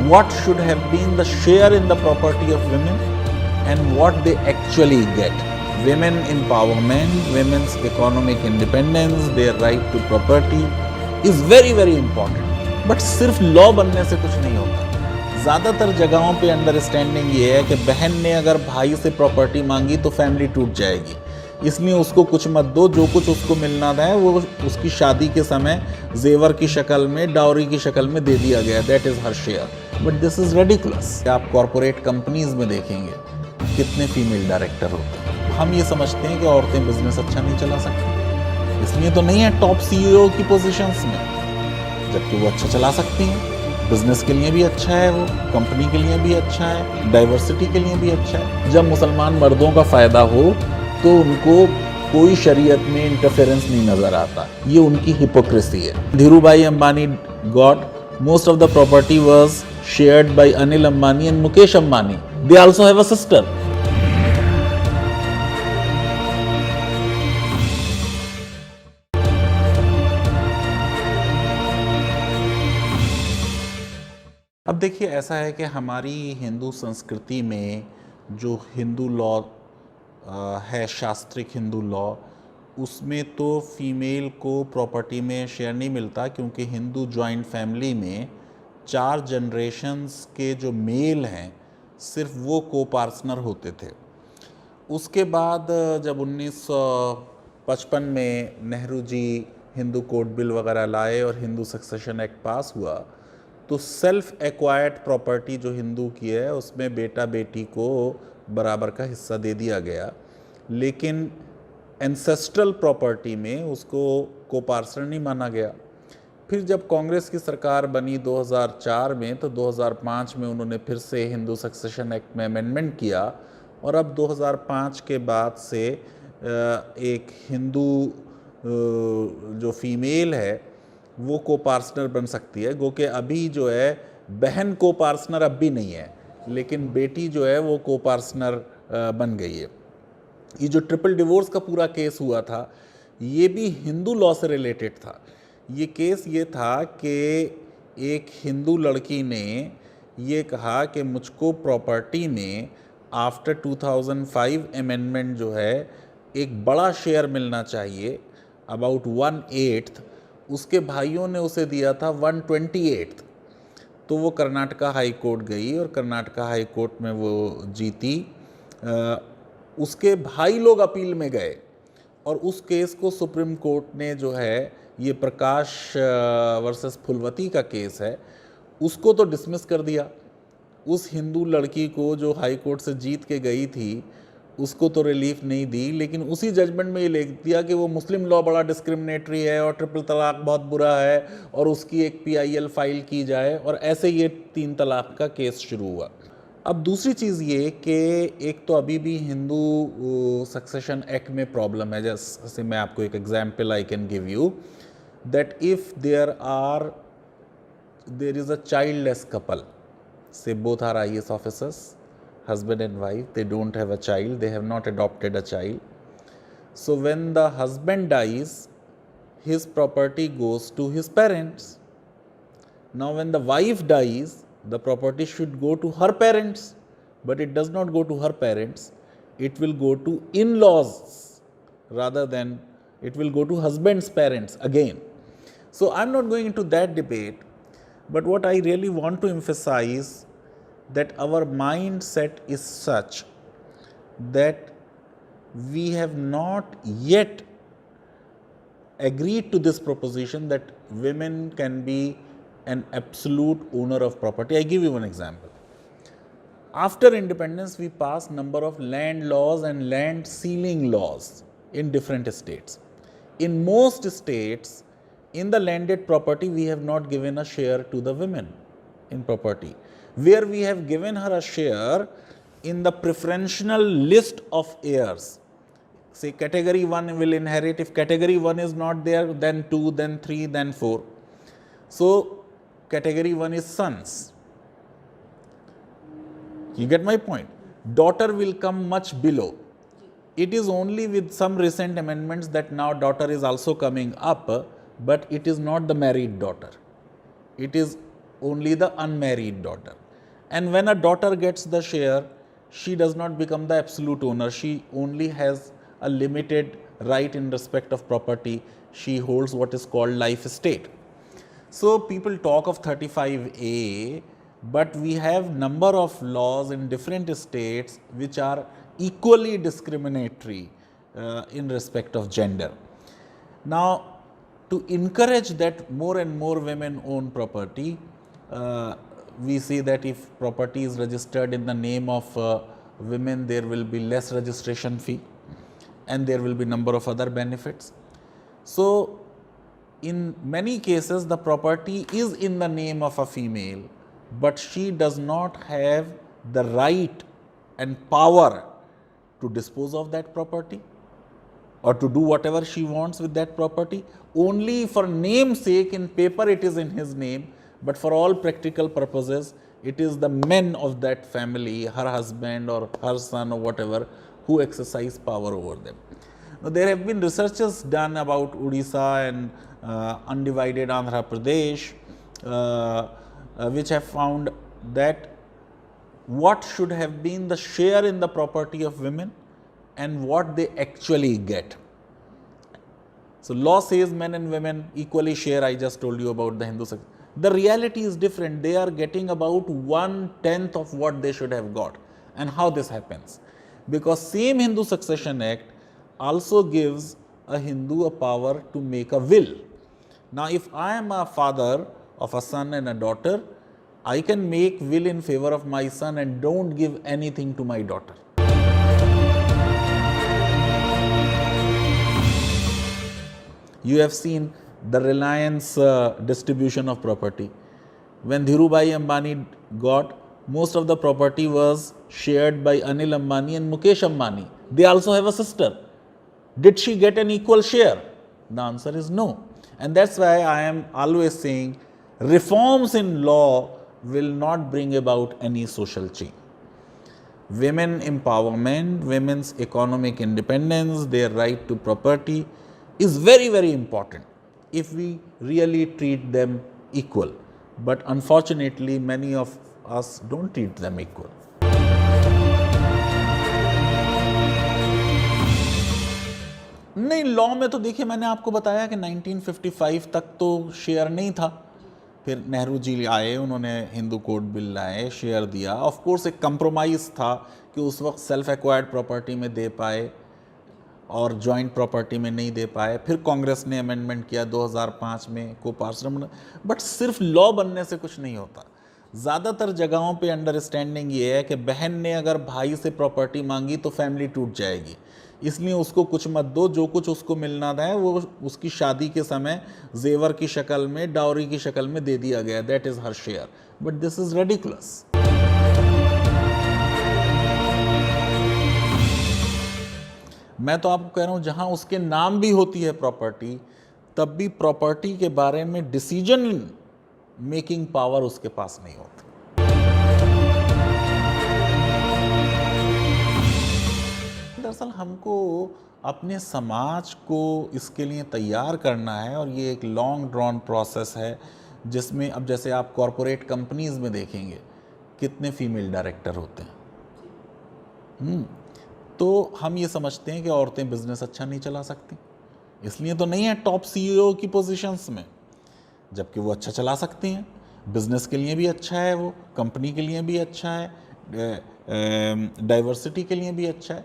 what should have been the share in the property of women and what they actually get. Women empowerment, women's economic independence, their right to property is very very important. But सिर्फ law बनने से कुछ नहीं होता. ज़्यादातर जगहों पे understanding ये है कि बहन ने अगर भाई से प्रॉपर्टी मांगी तो फैमिली टूट जाएगी, इसलिए उसको कुछ मत दो, जो कुछ उसको मिलना था वो उसकी शादी के समय जेवर की शक्ल में, डाउरी की शक्ल में दे दिया गया. That is her share. But this is ridiculous. आप कॉरपोरेट कंपनीज में देखेंगे कितने फीमेल डायरेक्टर होते हैं. हम ये समझते हैं कि औरतें बिजनेस अच्छा नहीं चला सकती, इसलिए तो नहीं है टॉप CEO की पोजीशंस में, जबकि वो अच्छा चला सकती हैं. बिजनेस के लिए भी अच्छा है, वो कंपनी के लिए भी अच्छा है, डाइवर्सिटी के लिए भी अच्छा है. जब मुसलमान मर्दों का फ़ायदा हो तो उनको कोई शरीयत में इंटरफेरेंस नहीं नज़र आता. ये उनकी हिपोक्रेसी है. Dhirubhai Ambani got most of the property was shared by Anil Ambani and Mukesh Ambani. They also have a sister. अब देखिए, ऐसा है कि हमारी हिंदू संस्कृति में जो हिंदू लॉ है, शास्त्रिक हिंदू लॉ, उसमें तो फीमेल को प्रॉपर्टी में शेयर नहीं मिलता, क्योंकि हिंदू जॉइंट फैमिली में 4 जनरेशन्स के जो मेल हैं सिर्फ वो को पार्टनर होते थे. उसके बाद जब 1955 में नेहरू जी हिंदू कोड बिल वगैरह लाए और हिंदू सक्सेशन एक्ट पास हुआ, तो सेल्फ एक्वायर्ड प्रॉपर्टी जो हिंदू की है उसमें बेटा बेटी को बराबर का हिस्सा दे दिया गया, लेकिन एंसेस्ट्रल प्रॉपर्टी में उसको को पार्टनर नहीं माना गया. फिर जब कांग्रेस की सरकार बनी 2004 में, तो 2005 में उन्होंने फिर से हिंदू सक्सेशन एक्ट में अमेंडमेंट किया, और अब 2005 के बाद से एक हिंदू जो फीमेल है वो को पार्टनर बन सकती है. गो के अभी जो है बहन को पार्टनर अब भी नहीं है, लेकिन बेटी जो है वो को पार्टनर बन गई है. ये जो ट्रिपल डिवोर्स का पूरा केस हुआ था, ये भी हिंदू लॉ से रिलेटेड था. ये केस ये था कि एक हिंदू लड़की ने ये कहा कि मुझको प्रॉपर्टी में आफ्टर 2005 अमेंडमेंट जो है एक बड़ा शेयर मिलना चाहिए, अबाउट 1/8. उसके भाइयों ने उसे दिया था 1/28. तो वो कर्नाटका हाई कोर्ट गई और कर्नाटका हाई कोर्ट में वो जीती. उसके भाई लोग अपील में गए और उस केस को सुप्रीम कोर्ट ने जो है, ये प्रकाश वर्सेस फुलवती का केस है, उसको तो डिसमिस कर दिया. उस हिंदू लड़की को जो हाई कोर्ट से जीत के गई थी उसको तो रिलीफ नहीं दी, लेकिन उसी जजमेंट में ये लिख दिया कि वो मुस्लिम लॉ बड़ा डिस्क्रिमिनेटरी है और ट्रिपल तलाक बहुत बुरा है और उसकी एक PIL फाइल की जाए, और ऐसे ये 3 तलाक का केस शुरू हुआ. अब दूसरी चीज़ ये कि एक तो अभी भी हिंदू सक्सेशन एक्ट में प्रॉब्लम है. जैसे मैं आपको एक example I can give you, that if there is a childless couple, say both are IAS officers, husband and wife, they don't have a child, they have not adopted a child. So when the husband dies, his property goes to his parents. Now when the wife dies, the property should go to her parents, but it does not go to her parents. It will go to in-laws, rather than it will go to husband's parents again. So I'm not going into that debate, but what I really want to emphasize, that our mindset is such that we have not yet agreed to this proposition that women can be an absolute owner of property. I give you one example. After independence, we passed number of land laws and land ceiling laws in different states. In most states, in the landed property, we have not given a share to the women in property. Where we have given her a share in the preferential list of heirs. Say category 1 will inherit. If category 1 is not there, then 2, then 3, then 4. So category 1 is sons. You get my point? Daughter will come much below. It is only with some recent amendments that now daughter is also coming up, but it is not the married daughter. It is only the unmarried daughter. And when a daughter gets the share, she does not become the absolute owner. She only has a limited right in respect of property. She holds what is called life estate. So people talk of 35A, but we have number of laws in different states which are equally discriminatory in respect of gender. Now, to encourage that more and more women own property, we see that if property is registered in the name of women, there will be less registration fee and there will be number of other benefits. So, in many cases, the property is in the name of a female, but she does not have the right and power to dispose of that property or to do whatever she wants with that property. Only for name's sake, in paper it is in his name, but for all practical purposes, it is the men of that family, her husband or her son or whatever, who exercise power over them. Now, there have been researches done about Odisha and undivided Andhra Pradesh, which have found that what should have been the share in the property of women and what they actually get. So, law says men and women equally share. I just told you about the Hindu section. The reality is different. They are getting about 1/10 of what they should have got. And how this happens? Because same Hindu Succession Act also gives a Hindu a power to make a will. Now, if I am a father of a son and a daughter, I can make will in favor of my son and don't give anything to my daughter. You have seen the Reliance distribution of property. When Dhirubhai Ambani got, most of the property was shared by Anil Ambani and Mukesh Ambani. They also have a sister. Did she get an equal share? The answer is no. And that's why I am always saying reforms in law will not bring about any social change. Women empowerment, women's economic independence, their right to property is very, very important if we really treat them equal. But unfortunately, many of us don't treat them equal. नहीं, law में तो देखिए मैंने आपको बताया कि 1955 तक तो शेयर नहीं था. फिर नेहरू जी आए, उन्होंने हिंदू कोड बिल लाए, शेयर दिया. ऑफ कोर्स एक कंप्रोमाइज़ था कि उस वक्त सेल्फ एक्वायर्ड प्रॉपर्टी में दे पाए और जॉइंट प्रॉपर्टी में नहीं दे पाए. फिर कांग्रेस ने अमेंडमेंट किया 2005 में को पार्षद. बट सिर्फ लॉ बनने से कुछ नहीं होता. ज़्यादातर जगहों पे अंडरस्टैंडिंग ये है कि बहन ने अगर भाई से प्रॉपर्टी मांगी तो फैमिली टूट जाएगी, इसलिए उसको कुछ मत दो. जो कुछ उसको मिलना था वो उसकी शादी के समय जेवर की शक्ल में, डाउरी की शक्ल में दे दिया गया. That is her share. But this is ridiculous. मैं तो आपको कह रहा हूँ जहाँ उसके नाम भी होती है प्रॉपर्टी, तब भी प्रॉपर्टी के बारे में डिसीजन मेकिंग पावर उसके पास नहीं होती. दरअसल हमको अपने समाज को इसके लिए तैयार करना है और ये एक लॉन्ग ड्रॉन प्रोसेस है जिसमें अब जैसे आप कॉरपोरेट कंपनीज में देखेंगे कितने फीमेल डायरेक्टर होते हैं. तो हम ये समझते हैं कि औरतें बिजनेस अच्छा नहीं चला सकती, इसलिए तो नहीं है टॉप सीईओ की पोजीशंस में, जबकि वो अच्छा चला सकती हैं. बिजनेस के लिए भी अच्छा है, वो कंपनी के लिए भी अच्छा है, डाइवर्सिटी के लिए भी अच्छा है.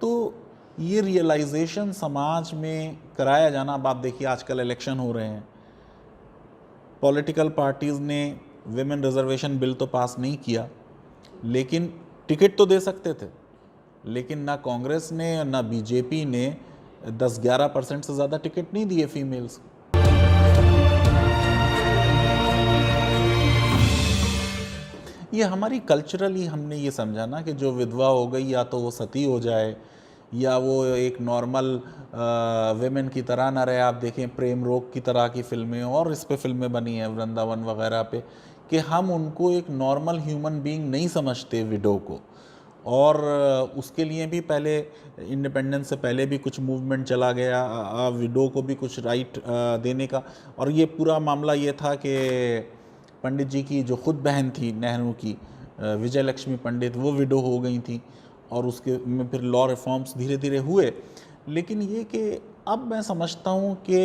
तो ये रियलाइजेशन समाज में कराया जाना. अब आप देखिए आजकल इलेक्शन हो रहे हैं, पॉलिटिकल पार्टीज़ ने विमेन रिजर्वेशन बिल तो पास नहीं किया, लेकिन टिकट तो दे सकते थे. लेकिन ना कांग्रेस ने ना बीजेपी ने 10-11% से ज़्यादा टिकट नहीं दिए फीमेल्स को. ये हमारी कल्चरली हमने ये समझा ना कि जो विधवा हो गई या तो वो सती हो जाए या वो एक नॉर्मल वेमेन की तरह ना रहे. आप देखें प्रेम रोग की तरह की फिल्में और इस पे फिल्में बनी हैं वृंदावन वगैरह पे, कि हम उनको एक नॉर्मल ह्यूमन बीइंग नहीं समझते विडो को. और उसके लिए भी पहले इंडिपेंडेंस से पहले भी कुछ मूवमेंट चला गया विडो को भी कुछ राइट देने का. और ये पूरा मामला ये था कि पंडित जी की जो खुद बहन थी नेहरू की, विजय लक्ष्मी पंडित, वो विडो हो गई थी और उसके में फिर लॉ रिफॉर्म्स धीरे धीरे हुए। लेकिन ये कि अब मैं समझता हूँ कि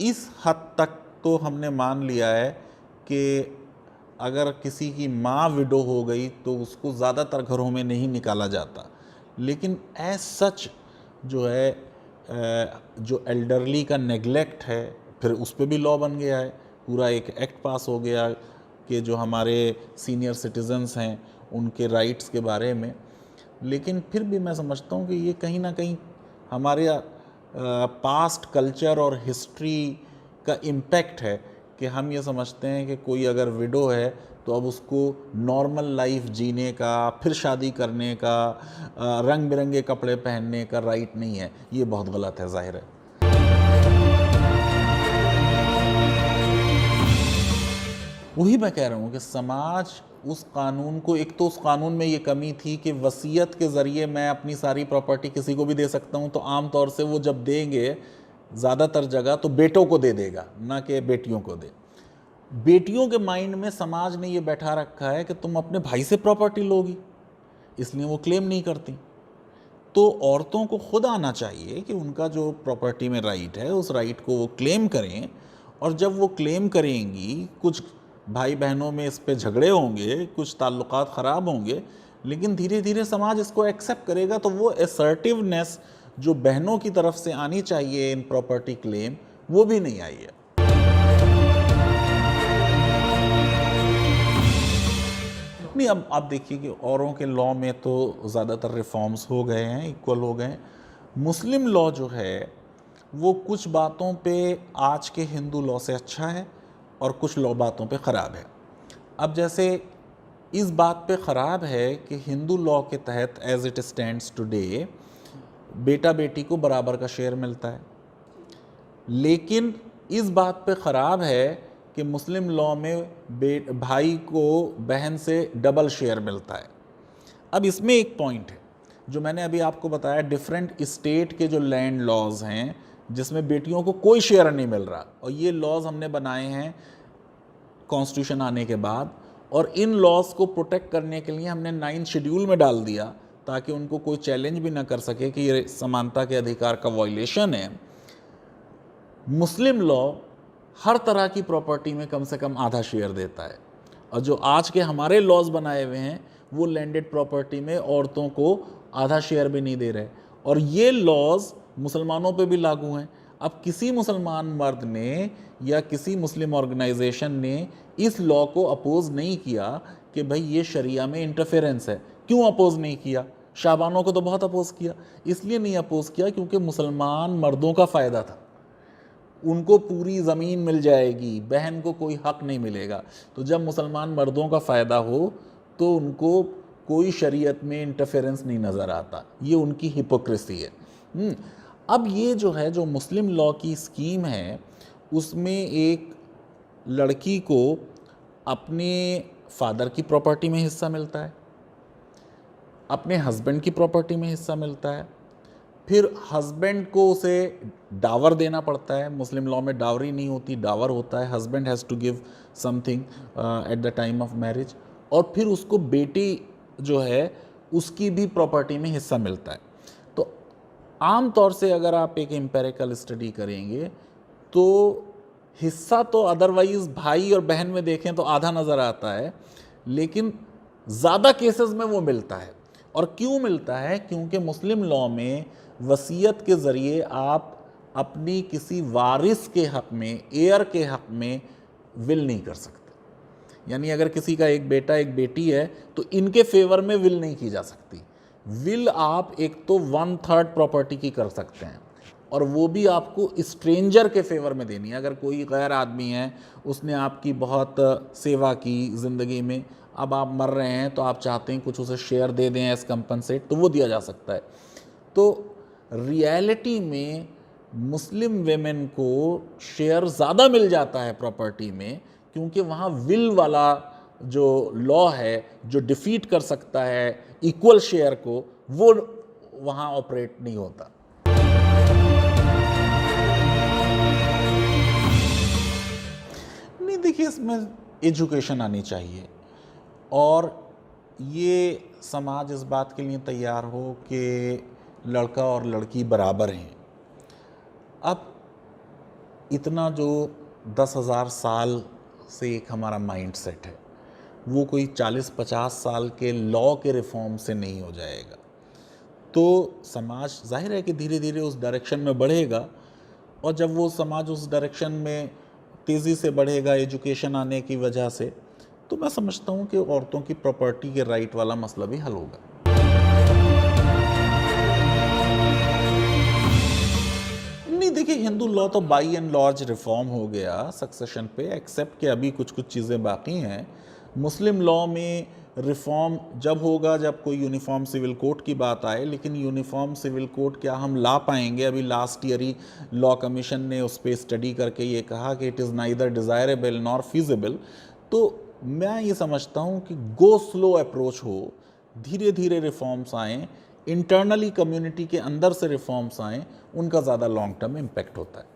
इस हद तक तो हमने मान लिया है कि अगर किसी की माँ विडो हो गई तो उसको ज़्यादातर घरों में नहीं निकाला जाता, लेकिन एज सच जो है जो एल्डरली का नेग्लेक्ट है, फिर उस पर भी लॉ बन गया है, पूरा एक एक्ट पास हो गया कि जो हमारे सीनियर सिटीजन्स हैं उनके राइट्स के बारे में। लेकिन फिर भी मैं समझता हूँ कि ये कहीं ना कहीं हमारे पास्ट कल्चर और हिस्ट्री का इम्पैक्ट है कि हम ये समझते हैं कि कोई अगर विडो है तो अब उसको नॉर्मल लाइफ जीने का, फिर शादी करने का, रंग बिरंगे कपड़े पहनने का राइट नहीं है। ये बहुत गलत है, जाहिर है। वही मैं कह रहा हूँ कि समाज उस कानून को, एक तो उस कानून में ये कमी थी कि वसीयत के ज़रिए मैं अपनी सारी प्रॉपर्टी किसी को भी दे सकता हूँ, तो आम तौर से वो जब देंगे ज़्यादातर जगह तो बेटों को दे देगा, ना कि बेटियों को दे। बेटियों के माइंड में समाज ने ये बैठा रखा है कि तुम अपने भाई से प्रॉपर्टी लोगी, इसलिए वो क्लेम नहीं करती। तो औरतों को खुद आना चाहिए कि उनका जो प्रॉपर्टी में राइट है उस राइट को वो क्लेम करें, और जब वो क्लेम करेंगी, कुछ भाई बहनों में इस पे झगड़े होंगे, कुछ ताल्लुकात ख़राब होंगे, लेकिन धीरे धीरे समाज इसको एक्सेप्ट करेगा। तो वो असर्टिवनेस जो बहनों की तरफ से आनी चाहिए इन प्रॉपर्टी क्लेम, वो भी नहीं आई है। नहीं, अब आप देखिए कि औरों के लॉ में तो ज़्यादातर रिफॉर्म्स हो गए हैं, इक्वल हो गए हैं। मुस्लिम लॉ जो है वो कुछ बातों पे आज के हिंदू लॉ से अच्छा है और कुछ लॉ बातों पे ख़राब है। अब जैसे इस बात पे ख़राब है कि हिंदू लॉ के तहत एज इट स्टैंड्स टुडे बेटा बेटी को बराबर का शेयर मिलता है, लेकिन इस बात पे ख़राब है कि मुस्लिम लॉ में भाई को बहन से डबल शेयर मिलता है। अब इसमें एक पॉइंट है जो मैंने अभी आपको बताया, डिफरेंट स्टेट के जो लैंड लॉज हैं जिसमें बेटियों को कोई शेयर नहीं मिल रहा, और ये लॉज हमने बनाए हैं कॉन्स्टिट्यूशन आने के बाद, और इन लॉज को प्रोटेक्ट करने के लिए हमने 9 शेड्यूल में डाल दिया ताकि उनको कोई चैलेंज भी ना कर सके कि ये समानता के अधिकार का वायलेशन है। मुस्लिम लॉ हर तरह की प्रॉपर्टी में कम से कम आधा शेयर देता है, और जो आज के हमारे लॉज बनाए हुए हैं वो लैंडेड प्रॉपर्टी में औरतों को आधा शेयर भी नहीं दे रहे, और ये लॉज मुसलमानों पे भी लागू हैं। अब किसी मुसलमान मर्द ने या किसी मुस्लिम ऑर्गेनाइजेशन ने इस लॉ को अपोज नहीं किया कि भाई ये शरिया में इंटरफेरेंस है। क्यों अपोज नहीं किया? शाहबानों को तो बहुत अपोज किया। इसलिए नहीं अपोज किया क्योंकि मुसलमान मर्दों का फ़ायदा था, उनको पूरी ज़मीन मिल जाएगी, बहन को कोई हक नहीं मिलेगा। तो जब मुसलमान मर्दों का फ़ायदा हो तो उनको कोई शरीयत में इंटरफेरेंस नहीं नज़र आता। ये उनकी हिपोक्रेसी है। अब ये जो है, जो मुस्लिम लॉ की स्कीम है, उसमें एक लड़की को अपने फादर की प्रॉपर्टी में हिस्सा मिलता है, अपने हस्बैंड की प्रॉपर्टी में हिस्सा मिलता है, फिर हस्बैंड को उसे डावर देना पड़ता है। मुस्लिम लॉ में डावरी नहीं होती, डावर होता है। Husband has to give something at the time of marriage, और फिर उसको बेटी जो है उसकी भी प्रॉपर्टी में हिस्सा मिलता है। तो आम तौर से अगर आप एक एम्पेरिकल स्टडी करेंगे तो हिस्सा तो अदरवाइज़ भाई और बहन में देखें तो आधा नज़र आता है, लेकिन ज़्यादा केसेस में वो मिलता है। और क्यों मिलता है? क्योंकि मुस्लिम लॉ में वसीयत के ज़रिए आप अपनी किसी वारिस के हक़ में, एयर के हक़ में विल नहीं कर सकते। यानी अगर किसी का एक बेटा एक बेटी है तो इनके फेवर में विल नहीं की जा सकती। विल आप एक तो 1/3 प्रॉपर्टी की कर सकते हैं, और वो भी आपको स्ट्रेंजर के फेवर में देनी है। अगर कोई गैर आदमी है, उसने आपकी बहुत सेवा की ज़िंदगी में, अब आप मर रहे हैं तो आप चाहते हैं कुछ उसे शेयर दे दें एज कंपनसेट, तो वो दिया जा सकता है। तो रियलिटी में मुस्लिम वेमेन को शेयर ज़्यादा मिल जाता है प्रॉपर्टी में, क्योंकि वहाँ विल वाला जो लॉ है जो डिफीट कर सकता है इक्वल शेयर को, वो वहाँ ऑपरेट नहीं होता। नहीं, देखिए इसमें एजुकेशन आनी चाहिए और ये समाज इस बात के लिए तैयार हो कि लड़का और लड़की बराबर हैं। अब इतना जो 10,000 साल से एक हमारा माइंड सेट है, वो कोई 40-50 साल के लॉ के रिफॉर्म से नहीं हो जाएगा। तो समाज जाहिर है कि धीरे धीरे उस डायरेक्शन में बढ़ेगा, और जब वो समाज उस डायरेक्शन में तेज़ी से बढ़ेगा एजुकेशन आने की वजह से, तो मैं समझता हूँ कि औरतों की प्रॉपर्टी के राइट वाला मसला भी हल होगा। नहीं, देखिए, हिंदू लॉ तो बाई एंड लार्ज रिफॉर्म हो गया सक्सेशन पे, एक्सेप्ट कि अभी कुछ कुछ चीज़ें बाकी हैं। मुस्लिम लॉ में रिफॉर्म जब होगा जब कोई यूनिफॉर्म सिविल कोड की बात आए, लेकिन यूनिफॉर्म सिविल कोड क्या हम ला पाएंगे? अभी लास्ट ईयर ही लॉ कमीशन ने उस पर स्टडी करके ये कहा कि it is neither desirable nor feasible. तो मैं ये समझता हूँ कि गो स्लो अप्रोच हो, धीरे धीरे रिफॉर्म्स आएँ, इंटरनली कम्युनिटी के अंदर से रिफॉर्म्स आएँ, उनका ज़्यादा लॉन्ग टर्म इम्पैक्ट होता है।